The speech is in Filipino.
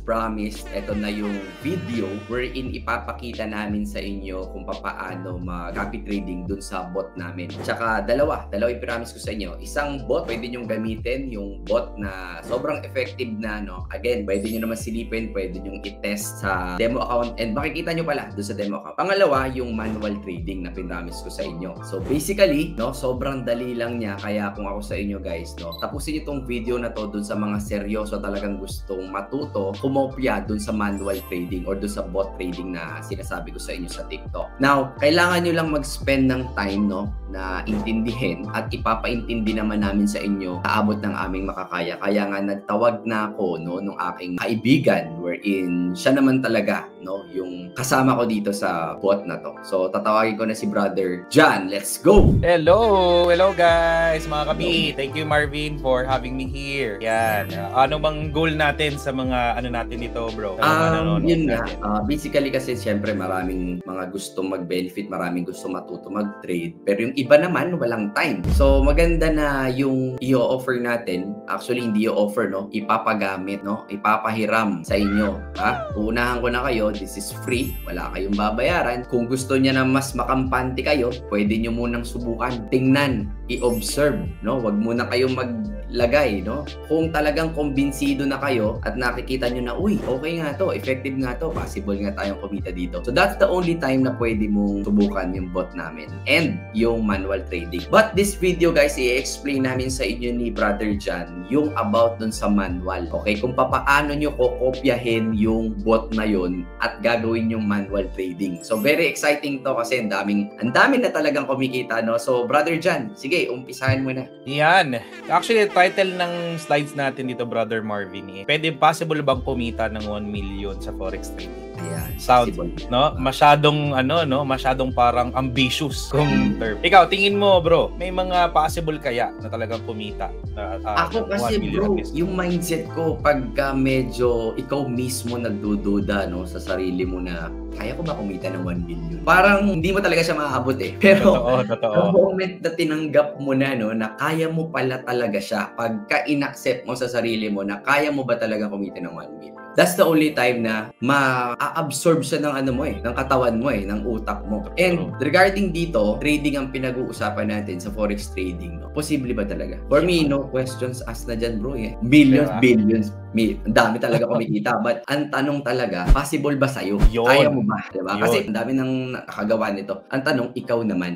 promised, ito na yung video wherein ipapakita namin sa inyo kung paano mag-copy trading dun sa bot namin. Tsaka dalawa i-promise ko sa inyo. Isang bot, pwede nyong gamitin, yung bot na sobrang effective na, no? Again, pwede nyo naman silipin, pwede nyong i-test sa demo account and makikita nyo pala dun sa demo account. Pangalawa, yung manual trading na pinamis ko sa inyo. So basically, no, sobrang dali lang niya. Kaya kung ako sa inyo guys, no, tapusin itong video na to dun sa mga seryoso talagang gustong matuto, kumopya dun sa manual trading or dun sa bot trading na sinasabi ko sa inyo sa TikTok. Now, kailangan nyo lang mag-spend ng time, no, na intindihin at ipapaintindi naman namin sa inyo kaabot ng aming makakaya. Kaya nga nagtawag na ako, no, nung aking kaibigan wherein siya naman talaga, no, yung kasama ko dito sa bot na to. So tatawagin ko na si Brother John. Let's go! Hello guys, mga kabi. Thank you Marvin for having me here. Yan. Ano bang goal natin sa mga ano natin dito, bro? Yun nga. Basically kasi siyempre maraming mga gusto mag-benefit, maraming gusto matuto mag-trade. Pero yung iba naman walang time. So maganda na yung i-offer natin, actually hindi i-offer, no, ipapagamit, no, ipapahiram sa inyo. Ha? Uunahan ko na kayo, this is free, wala kayong babayaran. Kung gusto niya na mas makampante kayo, pwede nyo munang subukan, tingnan, i-observe, no? Wag muna kayong maglagay, no? Kung talagang kumbinsido na kayo at nakikita nyo na, uy, okay nga to, effective nga to, possible nga tayong kumita dito. So that's the only time na pwede mong subukan yung bot namin and yung manual trading. But this video guys, i-explain namin sa inyo ni Brother John yung about dun sa manual. Okay? Kung paano nyo kokopyahin yung bot na yun at gagawin yung manual trading. So very exciting to kasi ang dami na talagang kumikita, no? So Brother John, sige, umpisahan mo na. Yan. Actually, title ng slides natin dito, Brother Marvin, pwede possible bang kumita ng 1 million sa forex trading? Ayan, sound, no? Masyadong masyadong parang ambitious kung term. Ikaw, tingin mo, bro, may mga possible kaya na talagang kumita? Ako kasi, bro, yung mindset ko pagka medyo ikaw mismo nagdududa, no, sa sarili mo na kaya ko ba kumita ng 1 million? Parang hindi mo talaga siya maaabot eh. Pero totoo. the moment na tinanggap mo na, no, na kaya mo pala talaga siya, pagka in-accept mo sa sarili mo na kaya mo ba talaga kumita ng 1 million? That's the only time na ma-absorb siya ng ano mo ng katawan mo ng utak mo. And regarding dito, trading ang pinag-uusapan natin sa forex trading, no? Posible ba talaga? For me, no questions asked na dyan, bro. Millions, billions. Ang dami talaga kumikita. But ang tanong talaga, possible ba sa'yo? Kaya mo ba? Diba? Kasi ang dami nang nakagawa nito. Ang tanong, ikaw naman.